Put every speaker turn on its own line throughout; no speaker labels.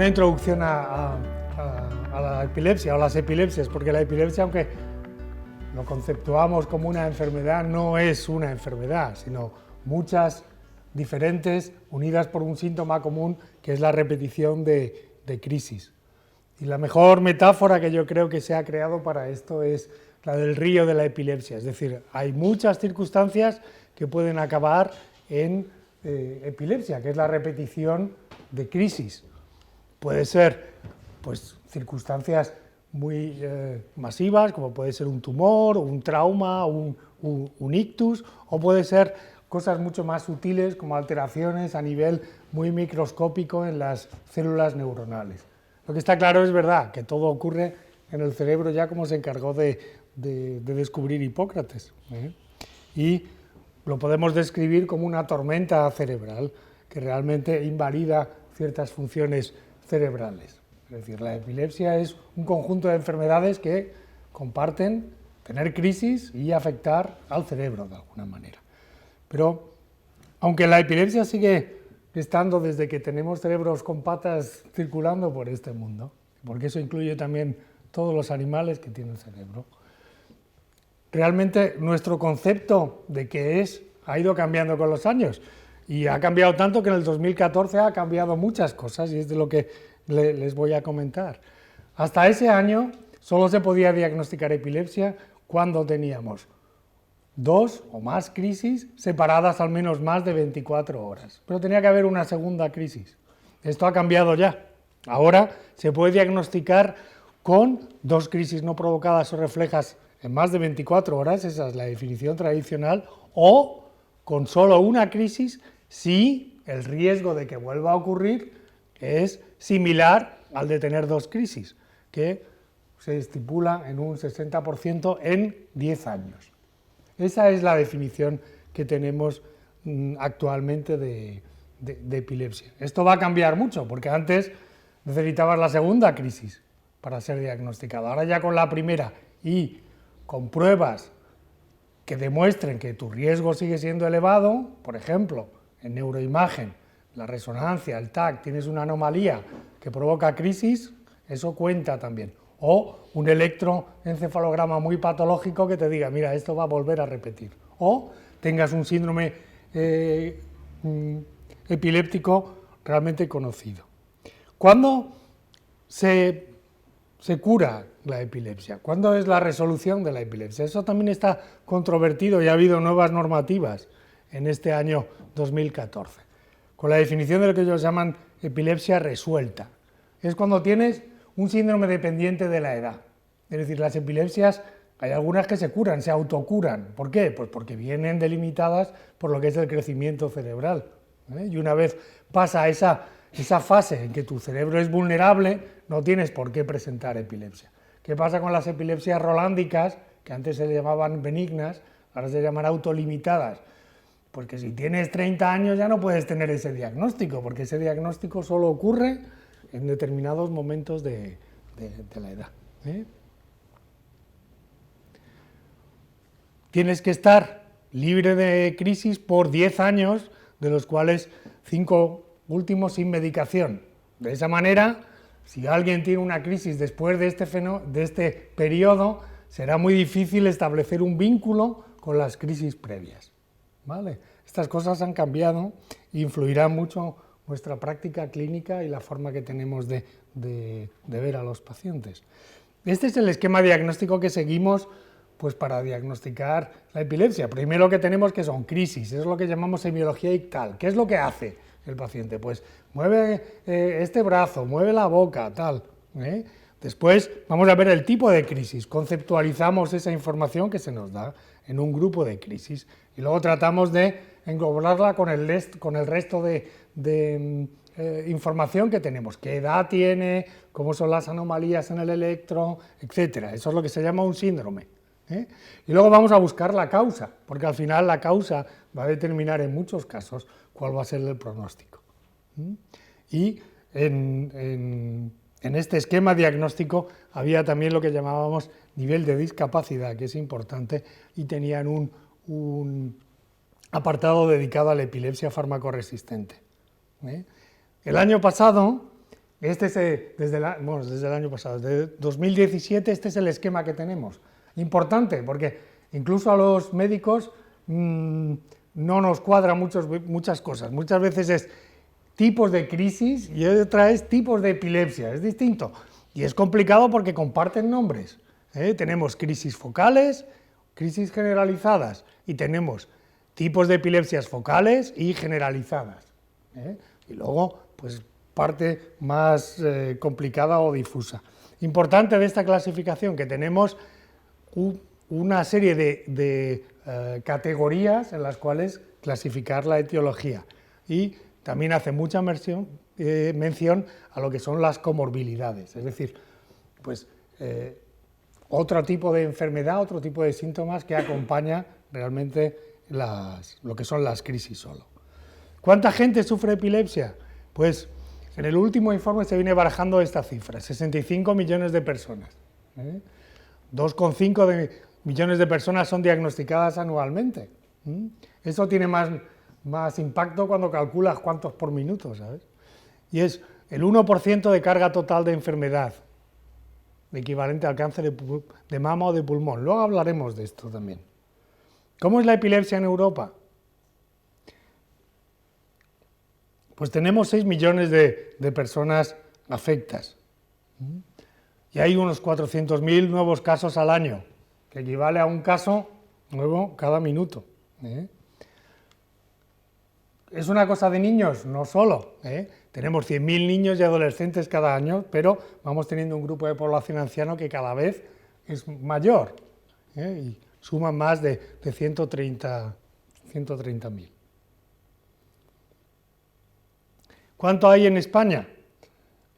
una introducción a la epilepsia o las epilepsias, porque la epilepsia, aunque lo conceptuamos como una enfermedad, no es una enfermedad, sino muchas diferentes unidas por un síntoma común que es la repetición de crisis. Y la mejor metáfora que yo creo que se ha creado para esto es la del río de la epilepsia, es decir, hay muchas circunstancias que pueden acabar en epilepsia, que es la repetición de crisis. Puede ser pues, circunstancias muy masivas, como puede ser un tumor, un trauma, un ictus, o puede ser cosas mucho más sutiles, como alteraciones a nivel muy microscópico en las células neuronales. Lo que está claro es verdad, que todo ocurre en el cerebro ya como se encargó de descubrir Hipócrates. Y lo podemos describir como una tormenta cerebral que realmente invalida ciertas funciones cerebrales. Es decir, la epilepsia es un conjunto de enfermedades que comparten tener crisis y afectar al cerebro de alguna manera. Pero, aunque la epilepsia sigue estando desde que tenemos cerebros con patas circulando por este mundo, porque eso incluye también todos los animales que tienen cerebro, realmente nuestro concepto de qué es ha ido cambiando con los años y ha cambiado tanto que en el 2014 ha cambiado muchas cosas y es de lo que les voy a comentar. Hasta ese año solo se podía diagnosticar epilepsia cuando teníamos 2 o más crisis separadas al menos más de 24 horas, pero tenía que haber una segunda crisis. Esto ha cambiado ya. Ahora se puede diagnosticar con 2 crisis no provocadas o reflejas en más de 24 horas, esa es la definición tradicional, o con solo una crisis si el riesgo de que vuelva a ocurrir es similar al de tener 2 crisis, que se estipula en un 60% en 10 años. Esa es la definición que tenemos actualmente de epilepsia. Esto va a cambiar mucho, porque antes necesitabas la segunda crisis para ser diagnosticado. Ahora ya con la primera y con pruebas que demuestren que tu riesgo sigue siendo elevado, por ejemplo, en neuroimagen, la resonancia, el TAC, tienes una anomalía que provoca crisis, eso cuenta también. O un electroencefalograma muy patológico que te diga, mira, esto va a volver a repetir. O tengas un síndrome epiléptico realmente conocido. ¿Cuándo se cura la epilepsia? ¿Cuándo es la resolución de la epilepsia? Eso también está controvertido y ha habido nuevas normativas en este año 2014, con la definición de lo que ellos llaman epilepsia resuelta. Es cuando tienes un síndrome dependiente de la edad. Es decir, las epilepsias, hay algunas que se curan, se autocuran. ¿Por qué? Pues porque vienen delimitadas por lo que es el crecimiento cerebral. Y una vez pasa esa fase en que tu cerebro es vulnerable, no tienes por qué presentar epilepsia. ¿Qué pasa con las epilepsias rolándicas, que antes se llamaban benignas, ahora se llaman autolimitadas? Porque si tienes 30 años ya no puedes tener ese diagnóstico, porque ese diagnóstico solo ocurre en determinados momentos de la edad. Tienes que estar libre de crisis por 10 años, de los cuales 5 últimos sin medicación. De esa manera, si alguien tiene una crisis después de este periodo, será muy difícil establecer un vínculo con las crisis previas. ¿Vale? Estas cosas han cambiado e influirán mucho nuestra práctica clínica y la forma que tenemos de ver a los pacientes. Este es el esquema diagnóstico que seguimos pues, para diagnosticar la epilepsia. Primero que tenemos que son crisis, es lo que llamamos semiología ictal. ¿Qué es lo que hace el paciente? Pues mueve este brazo, mueve la boca, tal. Después vamos a ver el tipo de crisis, conceptualizamos esa información que se nos da en un grupo de crisis y luego tratamos de englobarla con el resto de información que tenemos, qué edad tiene, cómo son las anomalías en el electro, etc. Eso es lo que se llama un síndrome. Y luego vamos a buscar la causa, porque al final la causa va a determinar en muchos casos cuál va a ser el pronóstico. Y en este esquema diagnóstico había también lo que llamábamos nivel de discapacidad, que es importante, y tenían un apartado dedicado a la epilepsia farmacoresistente. El año pasado Este es desde el año pasado, desde 2017, este es el esquema que tenemos. Importante, porque incluso a los médicos no nos cuadran muchas cosas. Muchas veces es tipos de crisis y otra es tipos de epilepsia, es distinto. Y es complicado porque comparten nombres. Tenemos crisis focales, crisis generalizadas, y tenemos tipos de epilepsias focales y generalizadas. Y luego, pues, parte más complicada o difusa. Importante de esta clasificación que tenemos una serie de categorías en las cuales clasificar la etiología, y también hace mucha mención a lo que son las comorbilidades, es decir, pues otro tipo de enfermedad, otro tipo de síntomas que acompaña realmente lo que son las crisis solo. ¿Cuánta gente sufre epilepsia? Pues en el último informe se viene barajando esta cifra, 65 millones de personas. 2,5 millones de personas son diagnosticadas anualmente. Eso tiene más impacto cuando calculas cuántos por minuto, ¿sabes? Y es el 1% de carga total de enfermedad, equivalente al cáncer de mama o de pulmón. Luego hablaremos de esto también. ¿Cómo es la epilepsia en Europa? Pues tenemos 6 millones de personas afectas. Y hay unos 400.000 nuevos casos al año, que equivale a un caso nuevo cada minuto. ¿Es una cosa de niños? No solo. Tenemos 100.000 niños y adolescentes cada año, pero vamos teniendo un grupo de población anciano que cada vez es mayor, y suman más de 130.000. ¿Cuánto hay en España?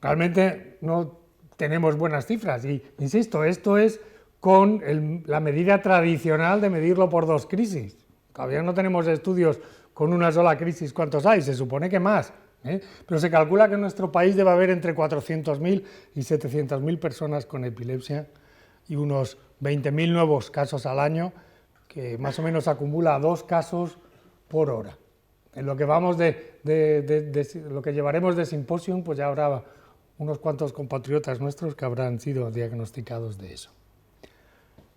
Realmente no tenemos buenas cifras y, insisto, esto es con la medida tradicional de medirlo por 2 crisis. Todavía no tenemos estudios con una sola crisis cuántos hay, se supone que más, pero se calcula que en nuestro país debe haber entre 400.000 y 700.000 personas con epilepsia y unos 20.000 nuevos casos al año, que más o menos acumula 2 casos por hora. En lo que vamos lo que llevaremos de simposium, pues ya habrá unos cuantos compatriotas nuestros que habrán sido diagnosticados de eso.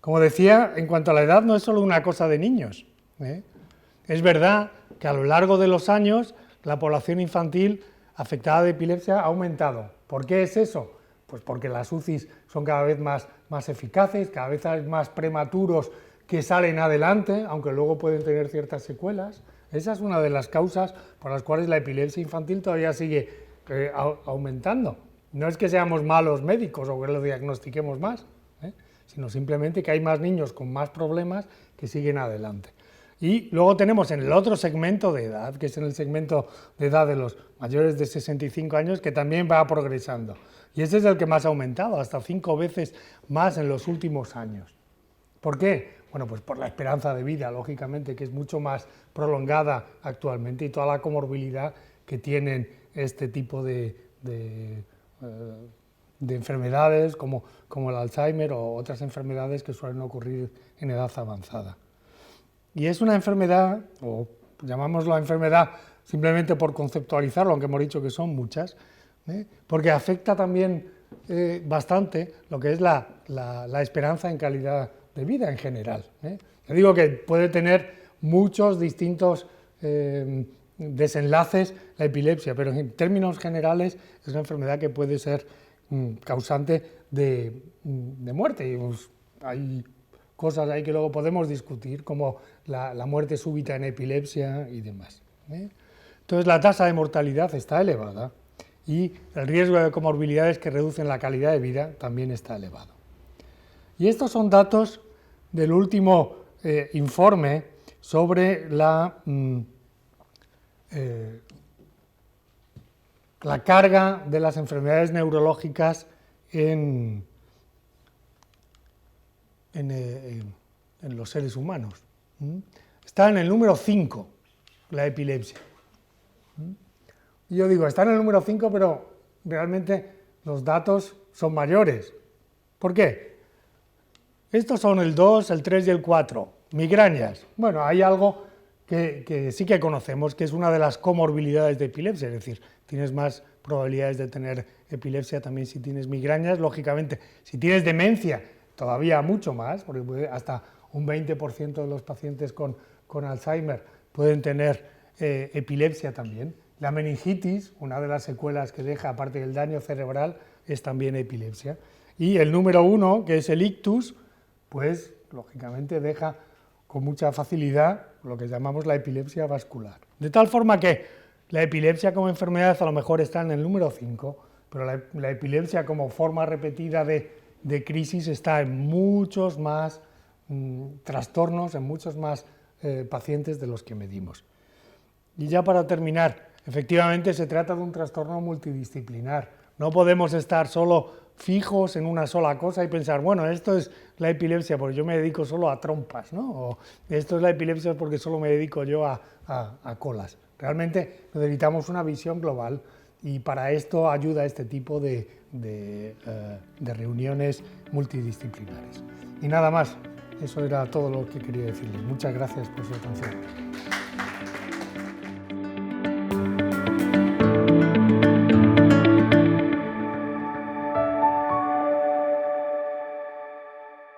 Como decía, en cuanto a la edad, no es solo una cosa de niños. Es verdad que a lo largo de los años la población infantil afectada de epilepsia ha aumentado. ¿Por qué es eso? Pues porque las UCIs son cada vez más eficaces, cada vez hay más prematuros que salen adelante, aunque luego pueden tener ciertas secuelas. Esa es una de las causas por las cuales la epilepsia infantil todavía sigue aumentando. No es que seamos malos médicos o que lo diagnostiquemos más, sino simplemente que hay más niños con más problemas que siguen adelante. Y luego tenemos en el otro segmento de edad, que es en el segmento de edad de los mayores de 65 años, que también va progresando. Y ese es el que más ha aumentado, hasta 5 veces más en los últimos años. ¿Por qué? Bueno, pues por la esperanza de vida, lógicamente, que es mucho más prolongada actualmente, y toda la comorbilidad que tienen este tipo de enfermedades como el Alzheimer o otras enfermedades que suelen ocurrir en edad avanzada. Y es una enfermedad, o llamámoslo enfermedad simplemente por conceptualizarlo, aunque hemos dicho que son muchas, porque afecta también bastante lo que es la esperanza en calidad de vida en general. Yo digo que puede tener muchos distintos desenlaces la epilepsia, pero en términos generales es una enfermedad que puede ser causante de muerte. Y, pues, hay cosas ahí que luego podemos discutir, como la muerte súbita en epilepsia y demás. Entonces la tasa de mortalidad está elevada y el riesgo de comorbilidades que reducen la calidad de vida también está elevado. Y estos son datos del último informe sobre la carga de las enfermedades neurológicas en los seres humanos. Está en el número 5, la epilepsia. Y yo digo, está en el número 5, pero realmente los datos son mayores. ¿Por qué? Estos son el 2, el 3 y el 4, migrañas. Bueno, hay algo que sí que conocemos, que es una de las comorbilidades de epilepsia, es decir, tienes más probabilidades de tener epilepsia también si tienes migrañas. Lógicamente, si tienes demencia, todavía mucho más, porque hasta un 20% de los pacientes con Alzheimer pueden tener epilepsia también. La meningitis, una de las secuelas que deja, aparte del daño cerebral, es también epilepsia. Y el número 1, que es el ictus, pues lógicamente deja con mucha facilidad lo que llamamos la epilepsia vascular. De tal forma que la epilepsia como enfermedad a lo mejor está en el número 5, pero la epilepsia como forma repetida de crisis está en muchos más trastornos, en muchos más pacientes de los que medimos. Y ya para terminar, efectivamente se trata de un trastorno multidisciplinar. No podemos estar solo fijos en una sola cosa y pensar, bueno, esto es la epilepsia porque yo me dedico solo a trompas, ¿no? O esto es la epilepsia porque solo me dedico yo a Realmente necesitamos una visión global y para esto ayuda este tipo de reuniones multidisciplinares. Y nada más, eso era todo lo que quería decirles. Muchas gracias por su atención.